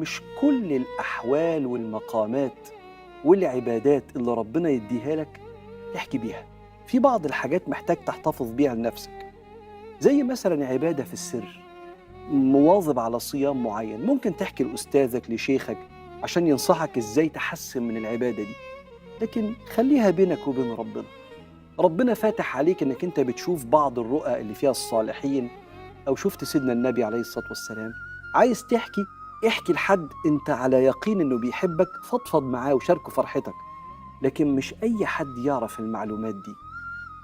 مش كل الأحوال والمقامات والعبادات اللي ربنا يديها لك تحكي بيها. في بعض الحاجات محتاج تحتفظ بيها لنفسك، زي مثلا عبادة في السر، مواظب على صيام معين، ممكن تحكي لأستاذك لشيخك عشان ينصحك إزاي تحسن من العبادة دي، لكن خليها بينك وبين ربنا. ربنا فاتح عليك إنك أنت بتشوف بعض الرؤى اللي فيها الصالحين، أو شفت سيدنا النبي عليه الصلاة والسلام. عايز تحكي، احكي لحد أنت على يقين إنه بيحبك، فضفض معاه وشاركه فرحتك، لكن مش أي حد يعرف المعلومات دي.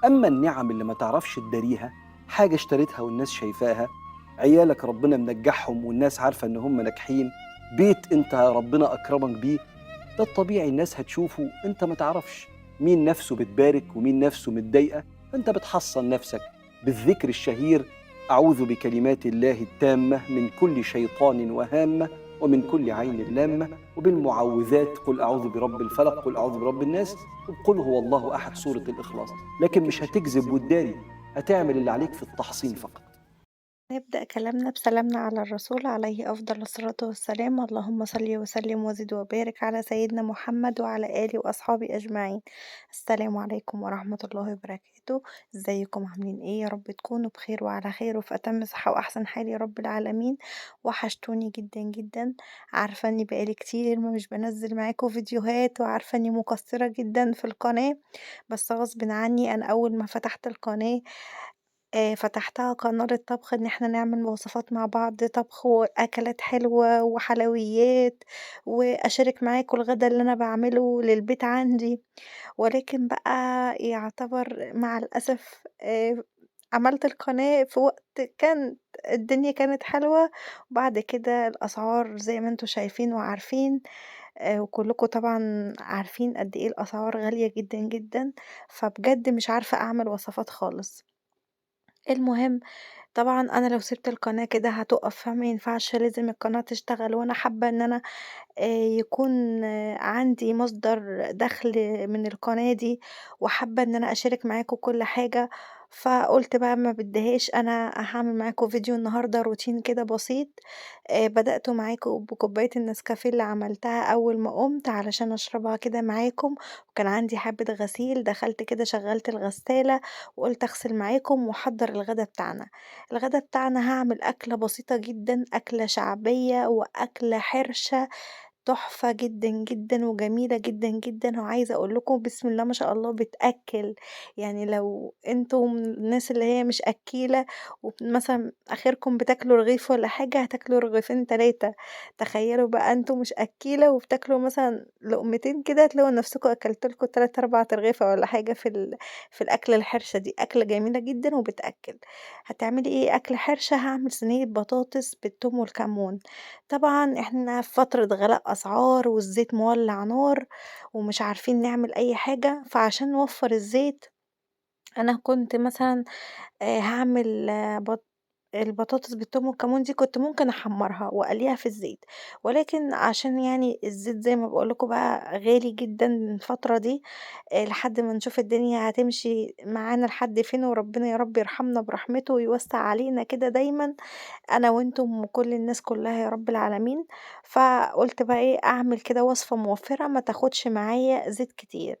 أما النعم اللي ما تعرفش تداريها، حاجة اشتريتها والناس شايفاها، عيالك ربنا منجحهم والناس عارفة إن هم ناجحين، بيت أنت ربنا أكرمك بيه، ده الطبيعي الناس هتشوفه. أنت ما تعرفش مين نفسه بتبارك ومين نفسه متضايقة، فأنت بتحصن نفسك بالذكر الشهير: أعوذ بكلمات الله التامة من كل شيطان وهامة ومن كل عين لامة، وبالمعوذات: قل أعوذ برب الفلق، قل أعوذ برب الناس، وقل هو الله أحد، سورة الإخلاص. لكن مش هتكذب وتداري، هتعمل اللي عليك في التحصين فقط. نبدأ كلامنا بسلامنا على الرسول عليه أفضل الصلاة والسلام. اللهم صل وسلم وزد وبارك على سيدنا محمد وعلى آله وأصحابه أجمعين. السلام عليكم ورحمة الله وبركاته. ازيكم عاملين ايه؟ يا رب تكونوا بخير وعلى خير وفي أتم صحة وأحسن حال يا رب العالمين. وحشتوني جدا جدا. عارفة اني بقالي كتير ما مش بنزل معاكم فيديوهات، وعارفة اني مقصرة جدا في القناة، بس غصب عني أنا أول ما فتحت القناة فتحتها قناة للطبخ، إن إحنا نعمل وصفات مع بعض، طبخ وأكلات حلوة وحلويات، وأشارك معاكم الغدا اللي أنا باعمله للبيت عندي. ولكن بقى يعتبر مع الأسف عملت القناة في وقت الدنيا كانت حلوة، وبعد كده الأسعار زي ما أنتم شايفين وعارفين، وكلكم طبعًا عارفين قد إيه الأسعار غالية جدًا، جدًا، فبجد مش عارفة أعمل وصفات خالص. المهم طبعًا أنا لو سِبت القناة كده هتُقف، فما ينفعش، لازم القناة تشتغل، وأنا حابة إن أنا يكون عندي مصدر دخل من القناة دي، وحابة إن أنا أشارك معاكم كل حاجة. فقُلت بقى ما بديهاش، أنا هاعمل معاكم فيديو النهارده روتين كده بسيط. بدأته معاكم بكوباية النسكافيه اللي عملتها أول ما قُمت علشان أشربها كده معاكم، وكان عندي حبة غسيل، دخلت كده شغّلت الغسالة وقُلت أغسل معاكم وأحضّر الغدا بتاعنا. الغدا بتاعنا هاعمل أكلة بسيطة جدًا، أكلة شعبية وأكلة حرشة تحفة جدًا، جدًا، وجميلة جدًا، جدًا، وعايزة أقول لكم بسم الله ما شاء الله بتأكّل. يعني لو أنتم من الناس اللي هي مش أكّيلة مثلًا آخركم بتاكلوا رغيف والّا حاجة، هتاكلوا رغيفين 3. تخيّلوا بقى أنتم مش أكّيلة وبتاكلوا مثلًا لقمتين كده، هتلاقوا نفسكم أكلتوا لكم 3، 4 أرغفة والّا حاجة في الأكلة الحرشة دي، أكلة جميلة جدًا وبتأكّل. هتعملي إيه أكلة حرشة؟ هاعمل صينية بطاطس بالثوم والكمون. طبعًا إحنا في فترة غلاء أسعار والزيت مولّع نار، ومش عارفين نعمل أي حاجة، فعشان نوفّر الزيت أنا كنت مثلًا هاعمل البطاطس بالثوم والكمون دي كنت ممكن أحمّرها وأقليها في الزيت، ولكن عشان يعني الزيت زي ما باقول لكم بقى غالي جدًا الفترة دي، لحد ما نشوف الدنيا هتمشي معانا لحد فين، وربنا يا رب يرحمنا برحمته ويوسّع علينا كده دايمًا أنا وأنتم وكل الناس كلّها يا رب العالمين. فقُلت بقى إيه، أعمل كده وصفة موفّرة ما تاخدش معايا زيت كتير.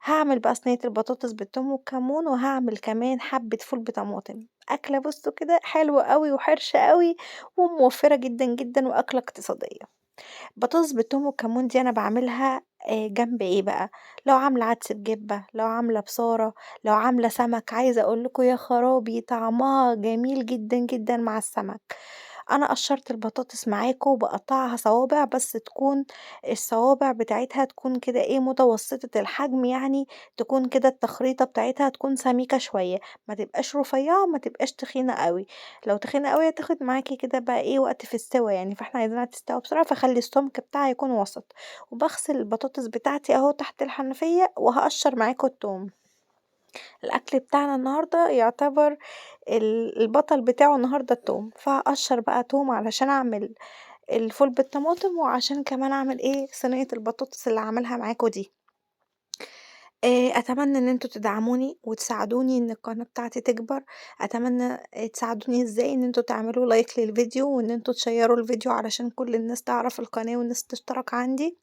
هاعمل بقى صينية البطاطس بالثوم والكمون، وهاعمل كمان حبّة فول بطماطم. أكلة بُصّوا كده حلوة أوي وحرشة أوي وموفّرة جدًا، جدًا وأكلة اقتصادية. بطاطس بالثوم والكمون دي أنا باعملها جنب إيه بقى، لو عاملة عدس بجبة، لو عاملة بصارة، لو عاملة سمك، عايزة أقول لكم يا خرابي طعمها جميل جدًا، جدًا مع السمك. أنا قشّرت البطاطس معاكم وباقطّعها صوابع، بس تكون الصوابع بتاعتها تكون كده إيه، متوسطة الحجم، يعني تكون كده التخريطة بتاعتها تكون سميكة شوية، ما تبقاش رفيّعة وما تبقاش تخينة أوي. لو تخينة أوي هتاخد معاكِ كده بقى إيه، وقت في السِوَى يعني، فإحنا عايزينها تستوي بسرعة، فاخلّي السمك بتاعها يكون وسط. وباغسل البطاطس بتاعتي أهو تحت الحنفية وهاقشّر معاكم التوم. الأكل بتاعنا النهارده يعتبر البطل بتاعه النهارده التوم، فهاقشّر بقى توم علشان أعمل الفول بالطماطم، وعشان كمان أعمل إيه، صينية البطاطس اللي هاعملها معاكم دي. أتمنى إن أنتم تدعموني وتساعدوني إن القناة بتاعتي تكبر، أتمنى تساعدوني إزاي، إن أنتم تعملوا لايك للفيديو وإن أنتم تشيّروا الفيديو علشان كل الناس تعرف القناة والناس تشترك عندي.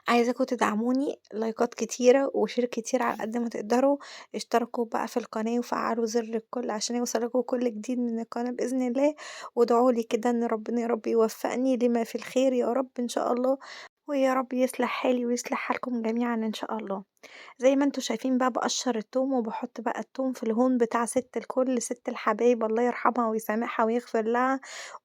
عايزاكم تدعموني لايكات كتيرة وشير كتير على قد ما تقدروا، اشتركوا بقى في القناة وفعّلوا زر الكل عشان يوصلكوا كل جديد من القناة بإذن الله، وادعوا لي كده إن ربنا يا رب يوفقني لما في الخير يا رب إن شاء الله، ويا رب يصلح حالي ويصلح حالكم جميعًا إن شاء الله. زي ما أنتم شايفين بقى باقشّر التوم وباحط بقى التوم في الهون بتاع سِت الكل، سِت الحبايب الله يرحمها ويسامحها ويغفر لها،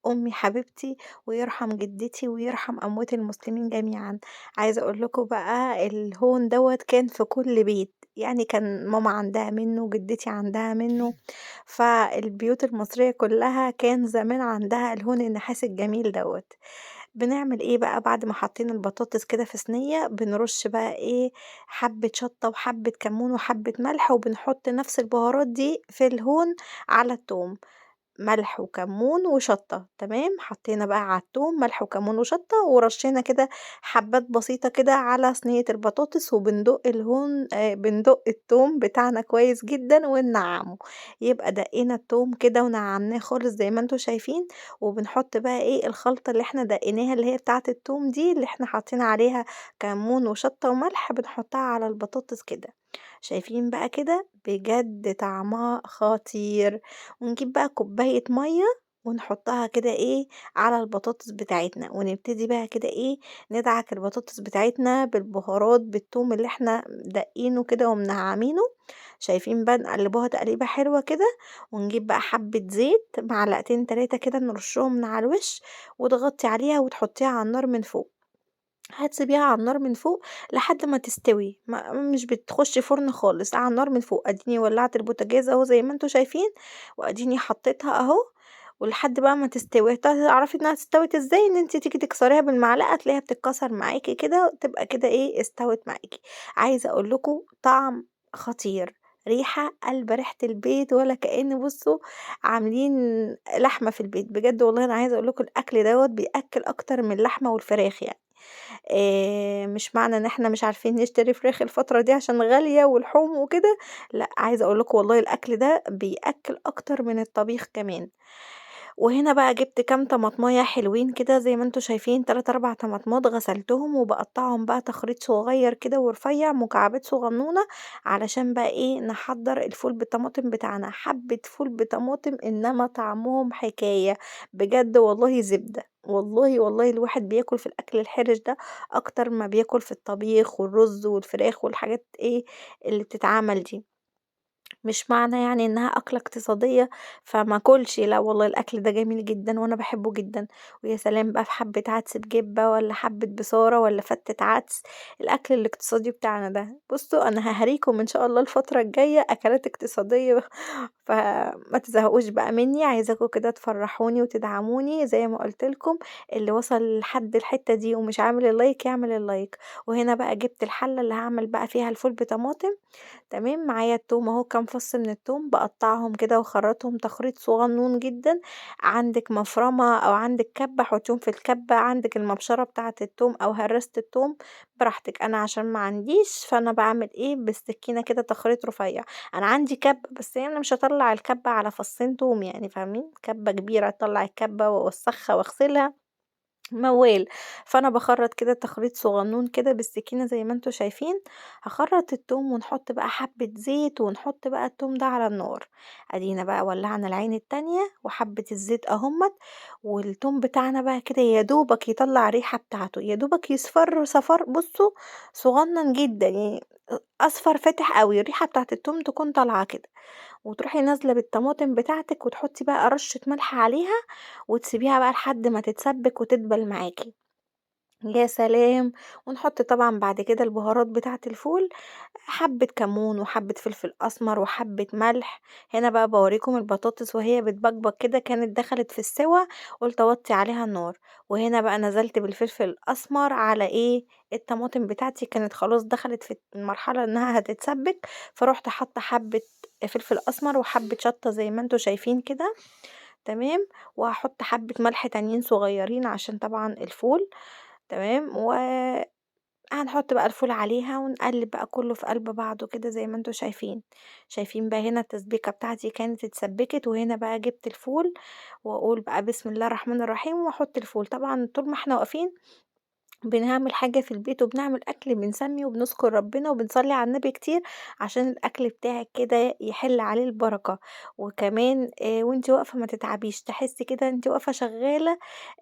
أمي حبيبتي ويرحم جدتي ويرحم أموات المسلمين جميعًا. عايزة أقول لكم بقى الهون دوّة كان في كل بيت، يعني كان ماما عندها منه وجدتي عندها منه، فالبيوت المصرية كلّها كان زمان عندها الهون النحاس الجميل دوّة. بنعمل إيه بقى بعد ما حطينا البطاطس كده في صينية، بنرُش بقى إيه، حبّة شطة وحبّة كمون وحبّة ملح وبنحط نفس البهارات دي في الهون على التوم. ملح وكمون وشطة، تمام، حطينا بقى على التوم ملح وكمون وشطة ورشينا كده حبّات بسيطة كده على صينية البطاطس وبندق الهون بندق التوم بتاعنا كويس جدًا وننعّمه، يبقى دقينا التوم كده ونعّمناه خالص زي ما أنتم شايفين، وبنحط بقى إيه الخلطة اللي إحنا دقيناها اللي هي بتاعة التوم دي اللي إحنا حاطين عليها كمون وشطة وملح بنحطها على البطاطس كده، شايفين بقى كده بجد طعمها خطير. ونجيب بقى كوباية مَيّة ونحطها كده إيه، على البطاطس بتاعتنا، ونبتدي بقى كده إيه، ندعك البطاطس بتاعتنا بالبهارات بالتوم اللي إحنا داقينه كده ومنعّمينه، شايفين بقى نقلّبوها تقليبة حلوة كده، ونجيب بقى حبة زيت معلقتين 3 كده نرشّهم من على الوش، وتغطّي عليها وتحطيها على النار من فوق. هتسيبيها على النار من فوق لحد ما تستوي، مش بتخشي فرن خالص، على النار من فوق، أديني ولّعت البوتاجاز أهو زي ما أنتم شايفين، وأديني حطيتها أهو، ولحد بقى ما تستوي، تعرفي إنها استوت إزاي؟ إن أنتِ تيجي تكسريها بالمعلقة تلاقيها بتتكسر معاكِ كده، تبقى كده إيه استوت معاكِ. عايزة أقول لكم طعم خطير، ريحة قالبة ريحة البيت ولا كأن بُصّوا عاملين لحمة في البيت، بجد والله أنا عايزة أقول لكم الأكل دوّة بيأكّل أكتر من اللحمة والفراخ يعني. مش معنى إن إحنا مش عارفين نشتري فراخ الفترة دي عشان غالية ولحوم وكده، لأ، عايزة أقول لكم والله الأكل ده بيأكّل أكتر من الطبيخ كمان. وهنا بقى جِبت كام طماطماية حلوين كده زي ما أنتم شايفين 3، 4 طماطمات غسلتهم وباقطّعهم بقى تخريط صغيّر كده ورفيّع مكعبات صغنونة، علشان بقى إيه، نحضّر الفول بالطماطم بتاعنا، حبّة فول بطماطم إنّما طعمهم حكاية، بجد والله زبدة، والله، والله الواحد بياكل في الأكل الحرِش ده أكتر ما بياكل في الطبيخ والرز والفراخ والحاجات إيه، اللي بتتعمل دي. مش معنى يعني إنها أكلة اقتصادية فما آكلش، لا والله الأكل ده جميل جدًا وأنا باحبه جدًا، ويا سلام بقى في حبة عدس بجبة والّا حبة بصارة والّا فتة عدس، الأكل الاقتصادي بتاعنا ده. بُصّوا أنا هاهريكم إن شاء الله الفترة الجاية أكلات اقتصادية فما تزهقوش بقى منّي، عايزاكم كده تفرحوني وتدعموني زي ما قُلت لكم، اللي وصل لحد الحتة دي ومش عامل اللايك يعمل اللايك. وهنا بقى جبت الحلة اللي هاعمل بقى فيها الفول بطماطم تمام، معايا التوم أهو كام فص من التوم باقطّعهم كده واخرّطهم تخريط صغنون جدًا، عندِك مفرمة أو عندِك كَبّة حطيهم في الكَبّة، عندِك المبشرة بتاعة التوم أو هرّاسة التوم براحتك، أنا عشان ما عنديش فأنا باعمل إيه، بالسكينة كده تخريط رفيّع، أنا عندي كَبّة بس يعني أنا مش هاطلّع الكَبّة على فصّين توم يعني فاهمين، كَبّة كبيرة أطلّع الكَبّة وأوسّخها وأغسلها موال، فأنا باخرّط كده تخريط صغنون كده بالسكينة زي ما أنتم شايفين، هاخرّط التوم ونحط بقى حبة زيت ونحط بقى التوم ده على النار، أدينا بقى ولّعنا العين التانية وحبة الزيت أهُمّة، والتوم بتاعنا بقى كده يا دوبك يطلّع الريحة بتاعته، يا دوبك يصفر صفار بُصّوا صغنن جدًا يعني أصفر فاتح أوي، الريحة بتاعة التوم تكون طالعة كده. وتروحي نازلة بالطماطم بتاعتِك وتحطي بقى رشة ملح عليها، وتسيبيها بقى لحد ما تتسبِّك وتدبل معاكِ. يا سلام! ونحط طبعًا بعد كده البهارات بتاعة الفول، حبة كمون وحبة فلفل أسمر وحبة ملح، هنا بقى باوريكم البطاطس وهي بتبقبق كده كانت دخلت في السِوَى، قُلت أوطّي عليها النار، وهنا بقى نزلت بالفلفل الأسمر على إيه، الطماطم بتاعتي كانت خلاص دخلت في المرحلة إنها هتتسبِّك، فرُحت حاطة حبة فلفل أسمر وحبة شطة زي ما أنتم شايفين كده، تمام، وهاحط حبة ملح تانيين صغيّرين عشان طبعًا الفول. تمام، هنحط بقى الفول عليها ونقلّب بقى كلّه في قلب بعضه كده زي ما أنتم شايفين. شايفين بقى هنا التسبيكة بتاعتي كانت اتسبِّكت، وهنا بقى جِبت الفول وأقول بقى بسم الله الرحمن الرحيم وأحط الفول. طبعًا طول ما إحنا واقفين بنعمل حاجة في البيت وبنعمل أكل بنسمّي وبنذكر ربنا وبنصلّي على النبي كتير عشان الأكل بتاعِك كده يحِل عليه البركة، وكمان وأنتِ واقفة ما تتعبيش، تحسّي كده أنتِ واقفة شغّالة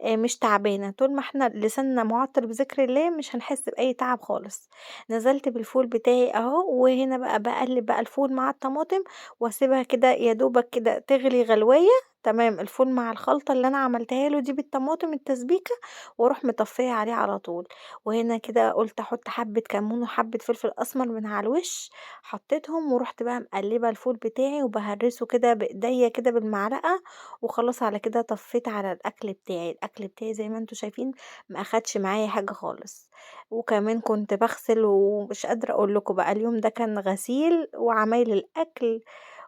مش تعبانة، طول ما إحنا لساننا مُعطّل بذكر الله مش هنحس بأي تعب خالص. نزلت بالفول بتاعي أهو، وهنا بقى باقلّب بقى الفول مع الطماطم واسيبها كده يا دوبك كده تغلي غلواية تمام، الفول مع الخلطة اللي أنا عملتها له دي بالطماطم التسبيكة وأروح مطفية عليه على طول. وهنا كده قُلت أحط حبة كمون وحبة فلفل أسمر من على الوش، حطيتهم ورُحت بقى مقلبة الفول بتاعي وباهرّسه كده بإيديّا كده بالمعلقة، وخلاص على كده طفيت على الأكل بتاعي. الأكل بتاعي زي ما أنتم شايفين ما أخدش معايا حاجة خالص، وكمان كنت باغسل ومش قادرة أقول لكم بقى اليوم ده كان غسيل وعمايل الأكل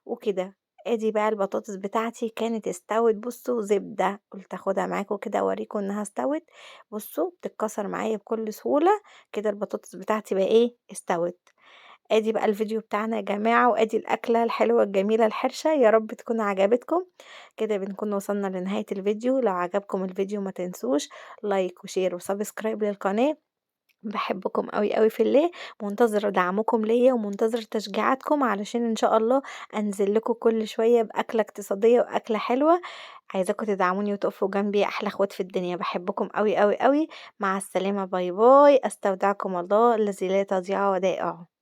وكده. آدي بقى البطاطس بتاعتي كانت استوت بُصّوا زبدة، قُلت آخدها معاكم كده أوريكم إنها استوت. بُصّوا بتتكسر معايا بكل سهولة، كده البطاطس بتاعتي بقى إيه، استوت. آدي بقى الفيديو بتاعنا يا جماعة، وآدي الأكلة الحلوة الجميلة الحرشة، يا رب تكون عجبتكم. كده بنكون وصلنا لنهاية الفيديو، لو عجبكم الفيديو ما تنسوش لايك وشير وسبسكرايب للقناة. باحبكم أوي، أوي في الله، منتظرة دعمكم ليّا ومنتظرة تشجيعاتكم علشان إن شاء الله أنزل لكم كل شوية بأكلة اقتصادية وأكلة حلوة. عايزاكم تدعموني وتقفوا جنبي يا أحلى أخوات في الدنيا، باحبكم أوي، أوي، أوي. مع السلامة، باي، باي، أستودعكم الله الذي لا تضيع ودائعه.